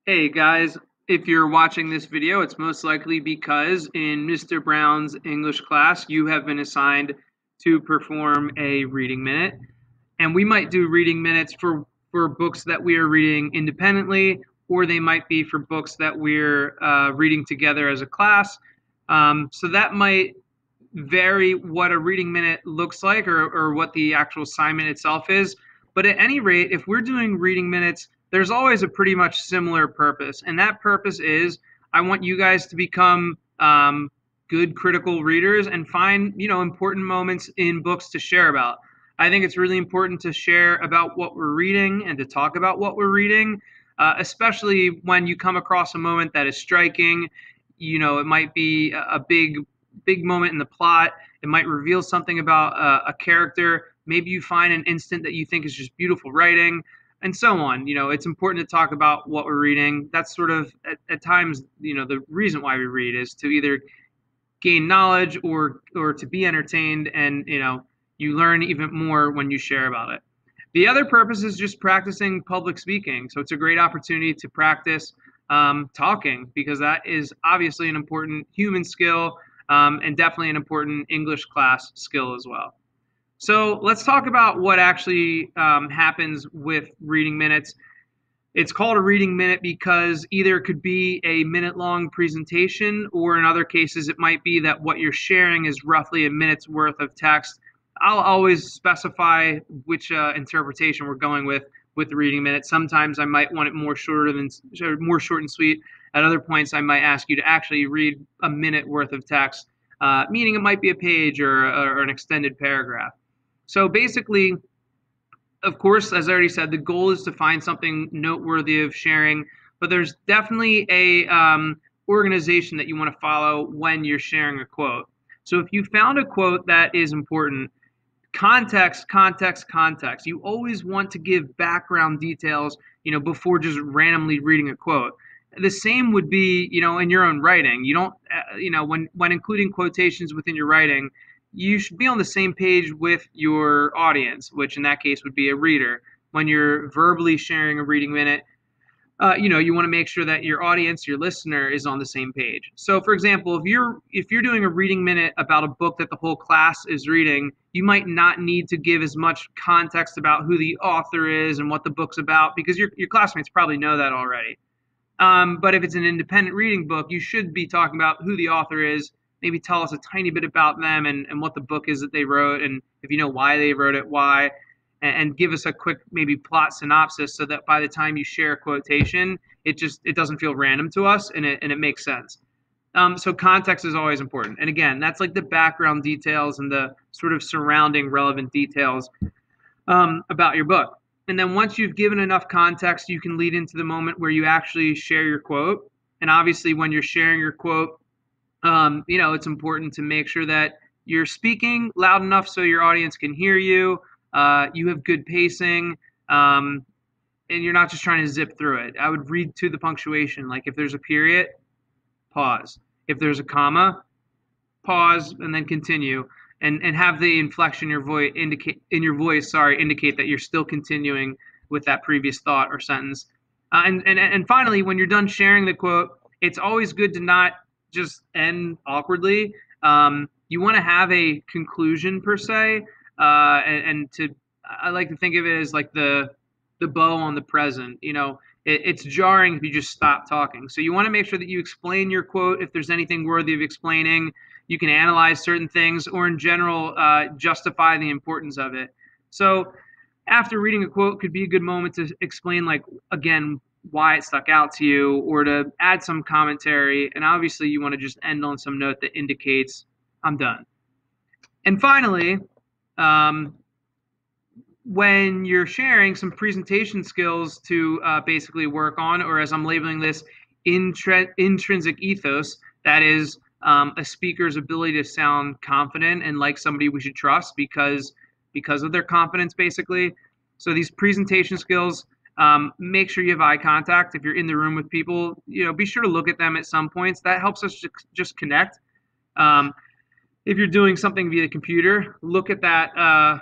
Hey guys, if you're watching this video, it's most likely because in Mr. Brown's English class, you have been assigned to perform a reading minute. And we might do reading minutes for books that we are reading independently, or they might be for books that we're reading together as a class. So that might vary what a reading minute looks like or what the actual assignment itself is. But at any rate, if we're doing reading minutes, there's always a pretty much similar purpose. And that purpose is I want you guys to become good critical readers and find, important moments in books to share about. I think it's really important to share about what we're reading and to talk about what we're reading, especially when you come across a moment that is striking. It might be a big moment in the plot. It might reveal something about a character. Maybe you find an instant that you think is just beautiful writing, and so on. It's important to talk about what we're reading. That's sort of at times, the reason why we read is to either gain knowledge or to be entertained, and you learn even more when you share about it. The other purpose is just practicing public speaking. So it's a great opportunity to practice talking, because that is obviously an important human skill, and definitely an important English class skill as well. So let's talk about what actually happens with reading minutes. It's called a reading minute because either it could be a minute-long presentation, or in other cases it might be that what you're sharing is roughly a minute's worth of text. I'll always specify which interpretation we're going with the reading minute. Sometimes I might want it more short and sweet. At other points, I might ask you to actually read a minute worth of text, meaning it might be a page or an extended paragraph. So basically, of course, as I already said, the goal is to find something noteworthy of sharing, but there's definitely a organization that you want to follow when you're sharing a quote. So if you found a quote that is important, context, context, context. You always want to give background details, before just randomly reading a quote. The same would be, in your own writing. You don't, when including quotations within your writing, you should be on the same page with your audience, which in that case would be a reader. When you're verbally sharing a reading minute, you want to make sure that your audience, your listener, is on the same page. So, for example, if you're doing a reading minute about a book that the whole class is reading, you might not need to give as much context about who the author is and what the book's about, because your classmates probably know that already. But if it's an independent reading book, you should be talking about who the author is. Maybe tell us a tiny bit about them and what the book is that they wrote, and if you know why they wrote it, why, and give us a quick maybe plot synopsis, so that by the time you share a quotation, it doesn't feel random to us, and it makes sense. So context is always important, and again, that's like the background details and the sort of surrounding relevant details about your book. And then once you've given enough context, you can lead into the moment where you actually share your quote. And obviously, when you're sharing your quote, it's important to make sure that you're speaking loud enough so your audience can hear you. You have good pacing, and you're not just trying to zip through it. I would read to the punctuation. Like if there's a period, pause. If there's a comma, pause and then continue, and have the inflection in your voice indicate that you're still continuing with that previous thought or sentence. And finally, when you're done sharing the quote, it's always good to not just end awkwardly. You want to have a conclusion per se, I like to think of it as like the bow on the present. It's jarring if you just stop talking. So you want to make sure that you explain your quote if there's anything worthy of explaining. You can analyze certain things, or in general, justify the importance of it. So after reading a quote could be a good moment to explain, like, again, why it stuck out to you, or to add some commentary. And obviously you want to just end on some note that indicates I'm done. And finally, when you're sharing some presentation skills to basically work on, or as I'm labeling this, intrinsic ethos, that is a speaker's ability to sound confident and like somebody we should trust because of their confidence, basically. So these presentation skills, make sure you have eye contact. If you're in the room with people, be sure to look at them at some points. That helps us just connect. If you're doing something via the computer, look at that,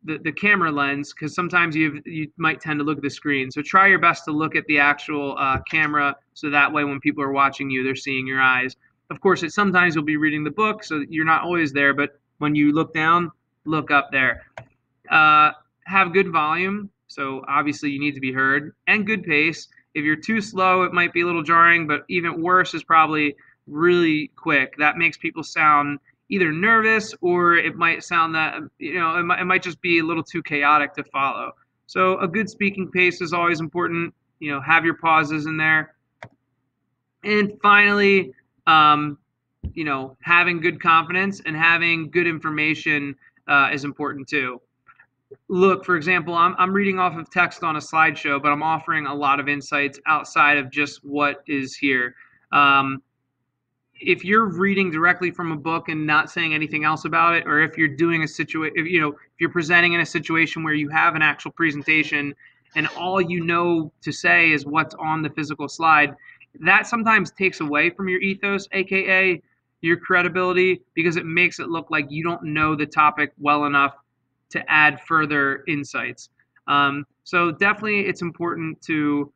the camera lens, because sometimes you might tend to look at the screen. So try your best to look at the actual camera, so that way when people are watching you, they're seeing your eyes. Of course, sometimes you'll be reading the book, so you're not always there, but when you look down, look up there. Have good volume, so obviously you need to be heard, and good pace. If you're too slow, it might be a little jarring, but even worse is probably really quick. That makes people sound either nervous, or it might sound that, it might just be a little too chaotic to follow. So a good speaking pace is always important. Have your pauses in there. And finally, having good confidence and having good information is important too. Look, for example, I'm reading off of text on a slideshow, but I'm offering a lot of insights outside of just what is here. If you're reading directly from a book and not saying anything else about it, or if you're doing if you're presenting in a situation where you have an actual presentation and all you know to say is what's on the physical slide, that sometimes takes away from your ethos, aka your credibility, because it makes it look like you don't know the topic well enough to add further insights. So definitely it's important to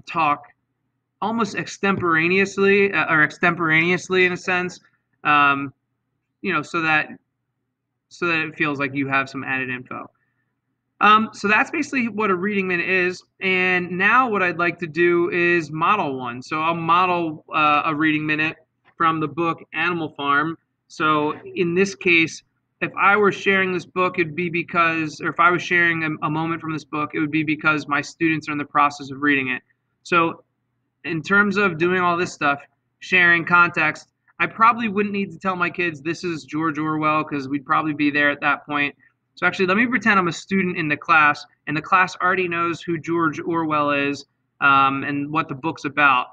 talk almost extemporaneously in a sense, so that it feels like you have some added info. So that's basically what a reading minute is. And now what I'd like to do is model one. So I'll model a reading minute from the book Animal Farm. So in this case, if I were sharing this book, it'd be because, or if I was sharing a moment from this book, it would be because my students are in the process of reading it. So in terms of doing all this stuff, sharing context, I probably wouldn't need to tell my kids this is George Orwell, because we'd probably be there at that point. So actually, let me pretend I'm a student in the class, and the class already knows who George Orwell is and what the book's about.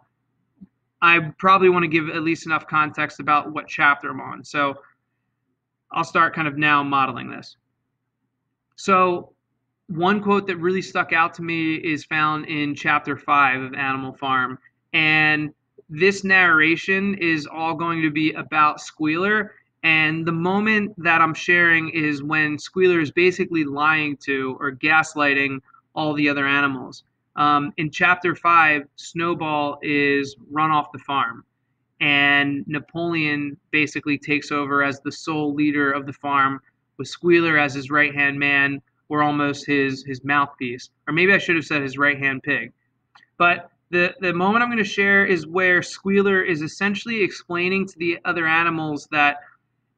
I probably want to give at least enough context about what chapter I'm on. So I'll start kind of now modeling this. So one quote that really stuck out to me is found in chapter 5 of Animal Farm. And this narration is all going to be about Squealer. And the moment that I'm sharing is when Squealer is basically lying to or gaslighting all the other animals. In chapter 5, Snowball is run off the farm, and Napoleon basically takes over as the sole leader of the farm, with Squealer as his right-hand man, or almost his mouthpiece. Or maybe I should have said his right-hand pig. But the moment I'm going to share is where Squealer is essentially explaining to the other animals that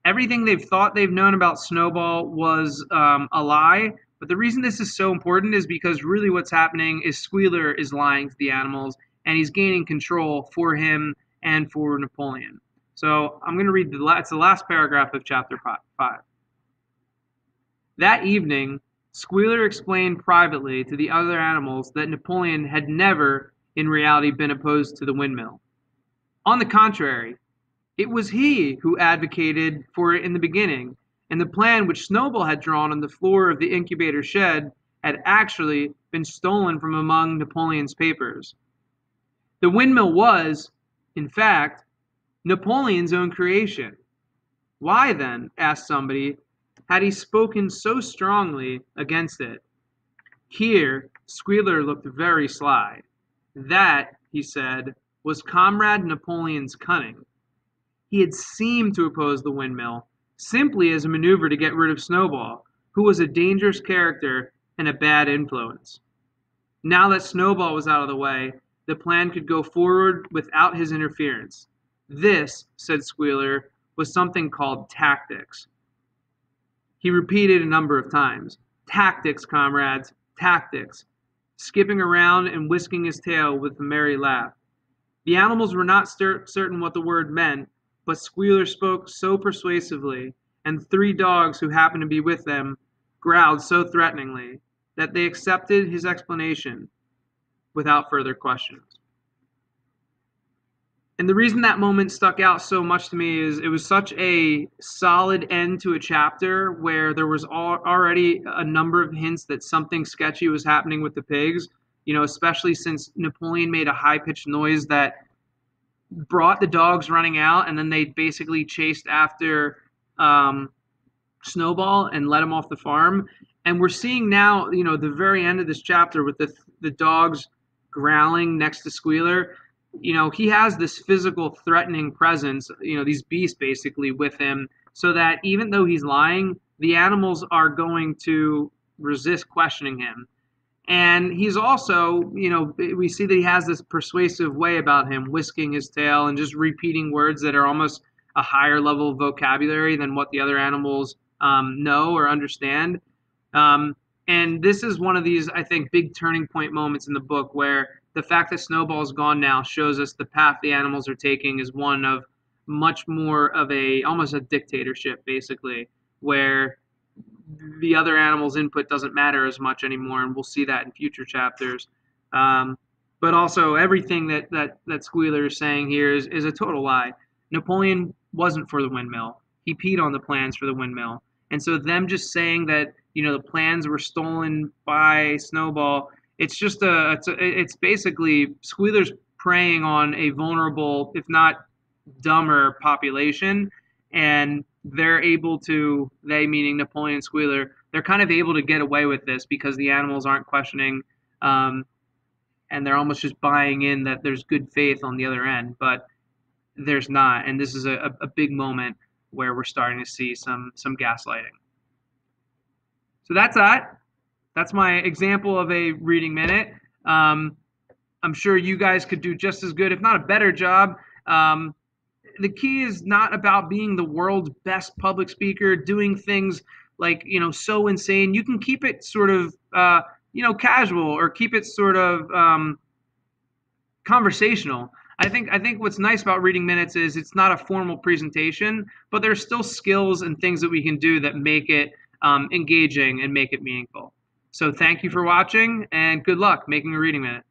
everything they've thought they've known about Snowball was a lie. But the reason this is so important is because really what's happening is Squealer is lying to the animals, and he's gaining control for him and for Napoleon. So I'm going to read it's the last paragraph of chapter 5. That evening, Squealer explained privately to the other animals that Napoleon had never, in reality, been opposed to the windmill. On the contrary, it was he who advocated for it in the beginning, and the plan which Snowball had drawn on the floor of the incubator shed had actually been stolen from among Napoleon's papers. The windmill was, in fact, Napoleon's own creation. Why then, asked somebody, had he spoken so strongly against it? Here, Squealer looked very sly. That, he said, was Comrade Napoleon's cunning. He had seemed to oppose the windmill, simply as a maneuver to get rid of Snowball, who was a dangerous character and a bad influence. Now that Snowball was out of the way, the plan could go forward without his interference. This, said Squealer, was something called tactics. He repeated a number of times. Tactics, comrades, tactics, skipping around and whisking his tail with a merry laugh. The animals were not certain what the word meant, but Squealer spoke so persuasively, and the 3 dogs who happened to be with them growled so threateningly, that they accepted his explanation without further questions. And the reason that moment stuck out so much to me is it was such a solid end to a chapter where there was already a number of hints that something sketchy was happening with the pigs, especially since Napoleon made a high-pitched noise that brought the dogs running out, and then they basically chased after Snowball and let him off the farm. And we're seeing now, the very end of this chapter with the dogs growling next to Squealer. He has this physical threatening presence, these beasts basically with him, so that even though he's lying, the animals are going to resist questioning him. And he's also, we see that he has this persuasive way about him, whisking his tail and just repeating words that are almost a higher level of vocabulary than what the other animals know or understand. And this is one of these, I think, big turning point moments in the book where the fact that Snowball's gone now shows us the path the animals are taking is one of much more of almost a dictatorship, basically, where the other animals' input doesn't matter as much anymore, and we'll see that in future chapters. But also, everything that Squealer is saying here is a total lie. Napoleon wasn't for the windmill. He peed on the plans for the windmill. And so them just saying that, the plans were stolen by Snowball, it's basically Squealer's preying on a vulnerable, if not dumber population, and they meaning Napoleon and Squealer, they're kind of able to get away with this because the animals aren't questioning, and they're almost just buying in that there's good faith on the other end, but there's not, and this is a big moment where we're starting to see some gaslighting. So that's that. That's my example of a reading minute. I'm sure you guys could do just as good, if not a better job. The key is not about being the world's best public speaker, doing things like, so insane. You can keep it sort of, casual, or keep it sort of conversational. I think what's nice about reading minutes is it's not a formal presentation, but there's still skills and things that we can do that make it engaging and make it meaningful. So thank you for watching, and good luck making a reading minute.